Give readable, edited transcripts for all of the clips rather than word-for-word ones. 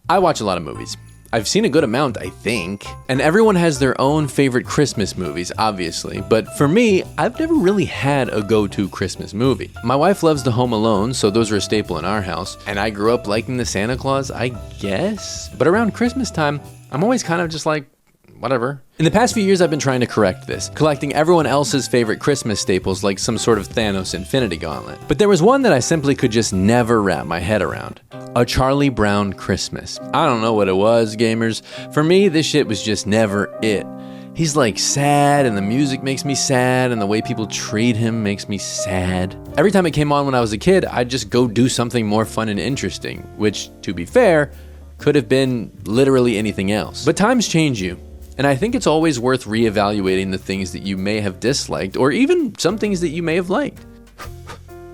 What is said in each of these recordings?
I watch a lot of movies. I've seen a good amount, I think. And everyone has their own favorite Christmas movies, obviously. But for me, I've never really had a go-to Christmas movie. My wife loves the Home Alone, so those are a staple in our house. And I grew up liking the Santa Claus, I guess. But around Christmas time, I'm always kind of just like, whatever. In the past few years, I've been trying to correct this, collecting everyone else's favorite Christmas staples like some sort of Thanos Infinity Gauntlet. But there was one that I simply could just never wrap my head around. A Charlie Brown Christmas. I don't know what it was, gamers. For me, this shit was just never it. He's like sad, and the music makes me sad, and the way people treat him makes me sad. Every time it came on when I was a kid, I'd just go do something more fun and interesting, which, to be fair, could have been literally anything else. But times change you. And I think it's always worth reevaluating the things that you may have disliked, or even some things that you may have liked.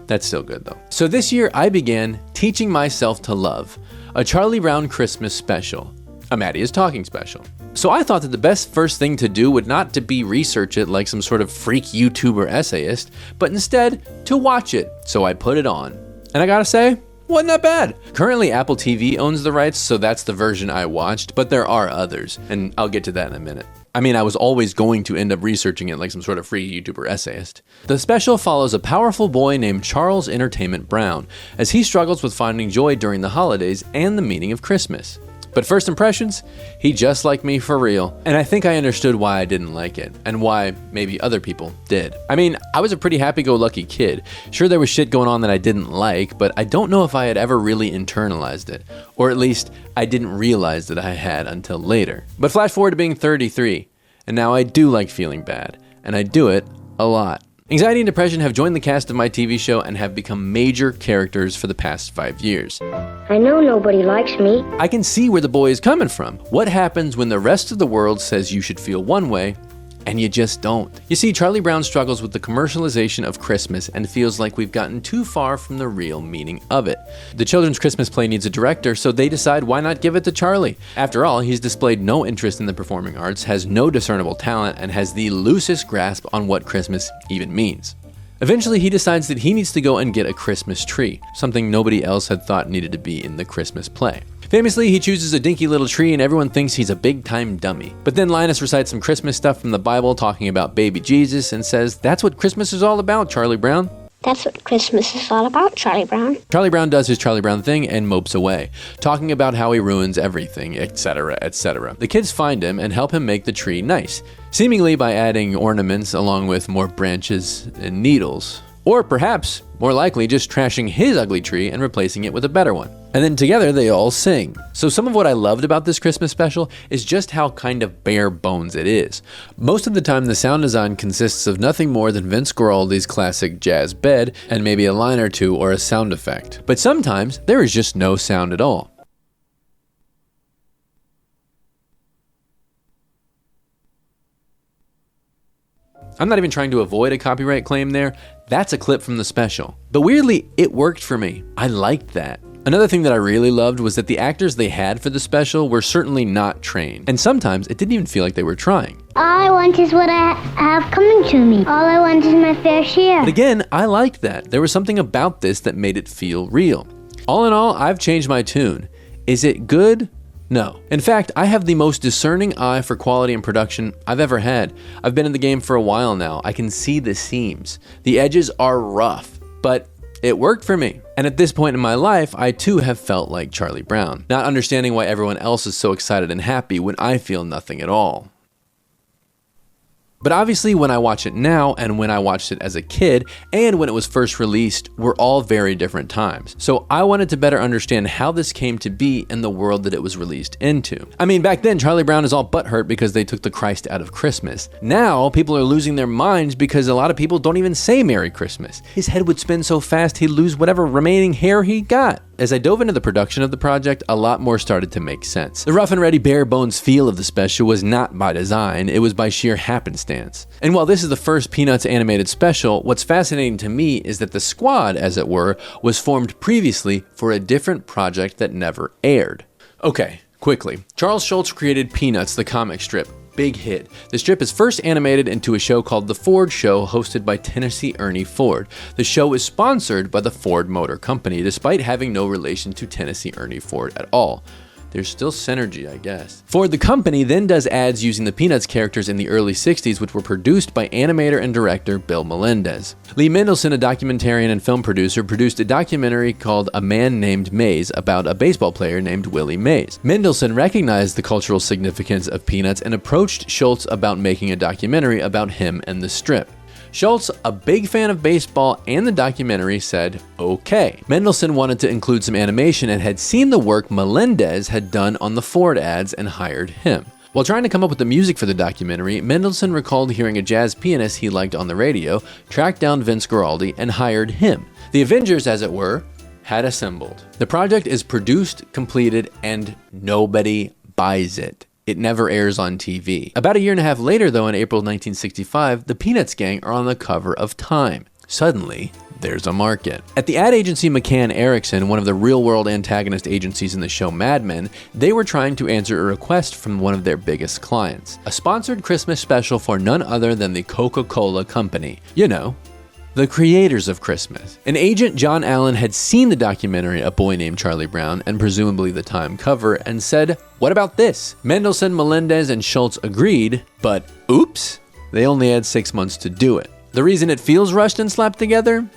That's still good though. So this year I began Teaching Myself to Love, a Charlie Brown Christmas special, a Maddie is Talking special. So I thought that the best first thing to do would not to be research it like some sort of freak YouTuber essayist, but instead to watch it. So I put it on. And I gotta say, wasn't that bad. Currently, Apple TV owns the rights, so that's the version I watched, but there are others, and I'll get to that in a minute. I mean, I was always going to end up researching it like some sort of free YouTuber essayist. The special follows a powerful boy named Charles Entertainment Brown, as he struggles with finding joy during the holidays and the meaning of Christmas. But first impressions, he just like me for real. And I think I understood why I didn't like it, and why maybe other people did. I mean, I was a pretty happy-go-lucky kid. Sure, there was shit going on that I didn't like, but I don't know if I had ever really internalized it. Or at least, I didn't realize that I had until later. But flash forward to being 33, and now I do like feeling bad, and I do it a lot. Anxiety and depression have joined the cast of my TV show and have become major characters for the past 5 years. I know nobody likes me. I can see where the boy is coming from. What happens when the rest of the world says you should feel one way, and you just don't? You see, Charlie Brown struggles with the commercialization of Christmas and feels like we've gotten too far from the real meaning of it. The children's Christmas play needs a director, so they decide why not give it to Charlie. After all, he's displayed no interest in the performing arts, has no discernible talent, and has the loosest grasp on what Christmas even means. Eventually, he decides that he needs to go and get a Christmas tree, something nobody else had thought needed to be in the Christmas play. Famously, he chooses a dinky little tree and everyone thinks he's a big-time dummy. But then Linus recites some Christmas stuff from the Bible talking about baby Jesus and says, "That's what Christmas is all about, Charlie Brown." That's what Christmas is all about, Charlie Brown. Charlie Brown does his Charlie Brown thing and mopes away, talking about how he ruins everything, etc., etc. The kids find him and help him make the tree nice, seemingly by adding ornaments along with more branches and needles. Or perhaps, more likely, just trashing his ugly tree and replacing it with a better one. And then together they all sing. So some of what I loved about this Christmas special is just how kind of bare bones it is. Most of the time the sound design consists of nothing more than Vince Guaraldi's classic jazz bed and maybe a line or two or a sound effect. But sometimes there is just no sound at all. I'm not even trying to avoid a copyright claim there. That's a clip from the special. But weirdly, it worked for me. I liked that. Another thing that I really loved was that the actors they had for the special were certainly not trained. And sometimes it didn't even feel like they were trying. All I want is what I have coming to me. All I want is my fair share. But again, I liked that. There was something about this that made it feel real. All in all, I've changed my tune. Is it good? No. In fact, I have the most discerning eye for quality and production I've ever had. I've been in the game for a while now. I can see the seams. The edges are rough, but it worked for me. And at this point in my life, I too have felt like Charlie Brown, not understanding why everyone else is so excited and happy when I feel nothing at all. But obviously when I watch it now and when I watched it as a kid and when it was first released were all very different times. So I wanted to better understand how this came to be in the world that it was released into. I mean, back then Charlie Brown is all butthurt because they took the Christ out of Christmas. Now people are losing their minds because a lot of people don't even say Merry Christmas. His head would spin so fast he'd lose whatever remaining hair he got. As I dove into the production of the project, a lot more started to make sense. The rough and ready bare bones feel of the special was not by design, it was by sheer happenstance. And while this is the first Peanuts animated special, what's fascinating to me is that the squad, as it were, was formed previously for a different project that never aired. Okay, quickly. Charles Schulz created Peanuts, the comic strip. Big hit. The strip is first animated into a show called The Ford Show, hosted by Tennessee Ernie Ford. The show is sponsored by the Ford Motor Company, despite having no relation to Tennessee Ernie Ford at all. there's still synergy, I guess. Ford, the company, then does ads using the Peanuts characters in the early 60s, which were produced by animator and director Bill Melendez. Lee Mendelson, a documentarian and film producer, produced a documentary called A Man Named Mays about a baseball player named Willie Mays. Mendelson recognized the cultural significance of Peanuts and approached Schultz about making a documentary about him and the strip. Schultz, a big fan of baseball and the documentary, said okay. Mendelson wanted to include some animation and had seen the work Melendez had done on the Ford ads and hired him. While trying to come up with the music for the documentary, Mendelson recalled hearing a jazz pianist he liked on the radio, tracked down Vince Guaraldi, and hired him. The Avengers, as it were, had assembled. The project is produced, completed, and nobody buys it. It never airs on TV. About a year and a half later, though, in April 1965, the Peanuts gang are on the cover of Time. Suddenly, there's a market. At the ad agency McCann Erickson, one of the real-world antagonist agencies in the show Mad Men, they were trying to answer a request from one of their biggest clients. A sponsored Christmas special for none other than the Coca-Cola Company. You know, the creators of Christmas. An agent, John Allen, had seen the documentary A Boy Named Charlie Brown and presumably the Time cover and said, what about this? Mendelson, Melendez, and Schultz agreed, but oops, they only had 6 months to do it. The reason it feels rushed and slapped together?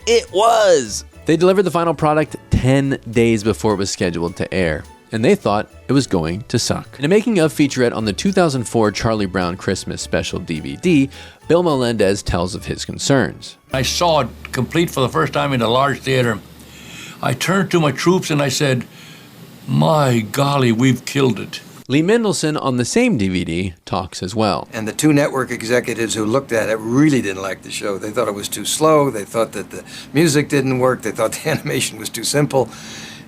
It was! They delivered the final product 10 days before it was scheduled to air, and they thought it was going to suck. In a making-of featurette on the 2004 Charlie Brown Christmas Special DVD, Bill Melendez tells of his concerns. I saw it complete for the first time in a large theater. I turned to my troops and I said, my golly, we've killed it. Lee Mendelson on the same DVD talks as well. And the two network executives who looked at it really didn't like the show. They thought it was too slow. They thought that the music didn't work. They thought the animation was too simple.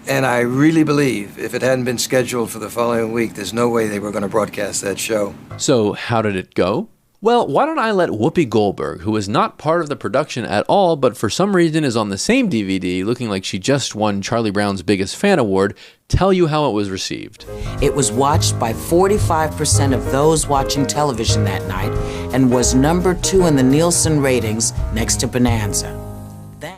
And I really believe if it hadn't been scheduled for the following week, there's no way they were going to broadcast that show. So how did it go? Well, why don't I let Whoopi Goldberg, who was not part of the production at all, but for some reason is on the same DVD, looking like she just won Charlie Brown's Biggest Fan Award, tell you how it was received. It was watched by 45% of those watching television that night and was number 2 in the Nielsen ratings next to Bonanza.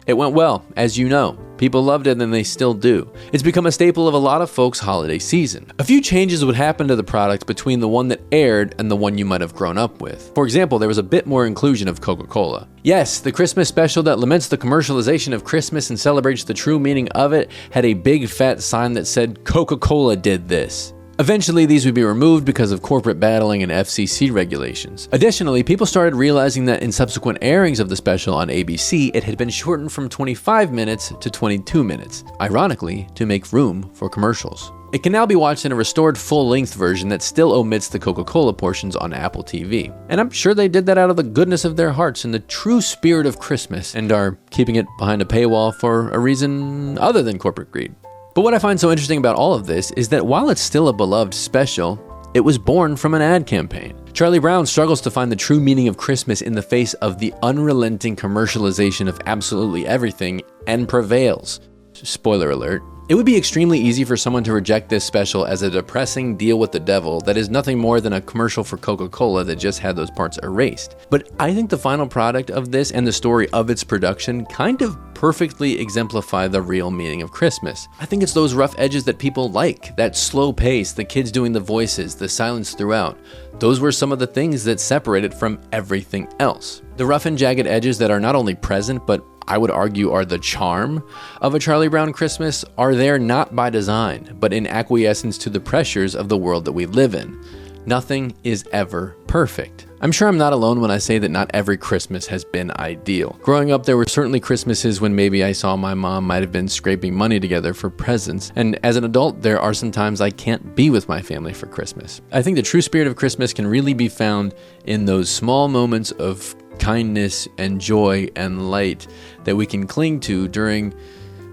It went well, as you know. People loved it and they still do. It's become a staple of a lot of folks' holiday season. A few changes would happen to the product between the one that aired and the one you might have grown up with. For example, there was a bit more inclusion of Coca-Cola. Yes, the Christmas special that laments the commercialization of Christmas and celebrates the true meaning of it had a big fat sign that said, Coca-Cola did this. Eventually, these would be removed because of corporate battling and FCC regulations. Additionally, people started realizing that in subsequent airings of the special on ABC, it had been shortened from 25 minutes to 22 minutes, ironically, to make room for commercials. It can now be watched in a restored full-length version that still omits the Coca-Cola portions on Apple TV. And I'm sure they did that out of the goodness of their hearts in the true spirit of Christmas and are keeping it behind a paywall for a reason other than corporate greed. But what I find so interesting about all of this is that while it's still a beloved special, it was born from an ad campaign. Charlie Brown struggles to find the true meaning of Christmas in the face of the unrelenting commercialization of absolutely everything and prevails. Spoiler alert. It would be extremely easy for someone to reject this special as a depressing deal with the devil that is nothing more than a commercial for Coca-Cola that just had those parts erased. But I think the final product of this and the story of its production kind of perfectly exemplify the real meaning of Christmas. I think it's those rough edges that people like, that slow pace, the kids doing the voices, the silence throughout. Those were some of the things that separate it from everything else. The rough and jagged edges that are not only present, but I would argue are the charm of a Charlie Brown Christmas are there not by design, but in acquiescence to the pressures of the world that we live in. Nothing is ever perfect. I'm sure I'm not alone when I say that not every Christmas has been ideal. Growing up, there were certainly Christmases when maybe I saw my mom might have been scraping money together for presents, and as an adult, there are some times I can't be with my family for Christmas. I think the true spirit of Christmas can really be found in those small moments of kindness and joy and light that we can cling to during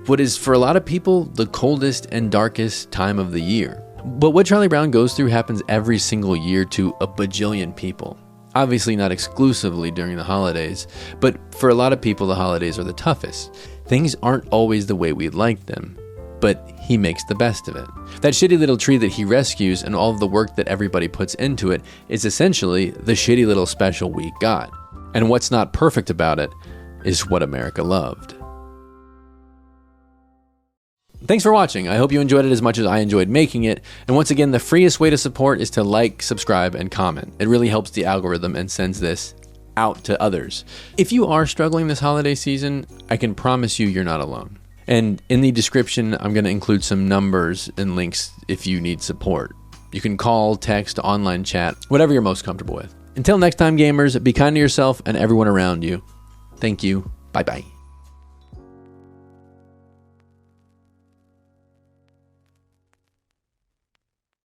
what is for a lot of people the coldest and darkest time of the year. But what Charlie Brown goes through happens every single year to a bajillion people. Obviously not exclusively during the holidays, but for a lot of people the holidays are the toughest. Things aren't always the way we'd like them, but he makes the best of it. That shitty little tree that he rescues and all of the work that everybody puts into it is essentially the shitty little special we got. And what's not perfect about it is what America loved. Thanks for watching. I hope you enjoyed it as much as I enjoyed making it. And once again, the freest way to support is to like, subscribe, and comment. It really helps the algorithm and sends this out to others. If you are struggling this holiday season, I can promise you're not alone. And in the description, I'm going to include some numbers and links if you need support. You can call, text, online chat, whatever you're most comfortable with. Until next time, gamers, be kind to yourself and everyone around you. Thank you. Bye-bye.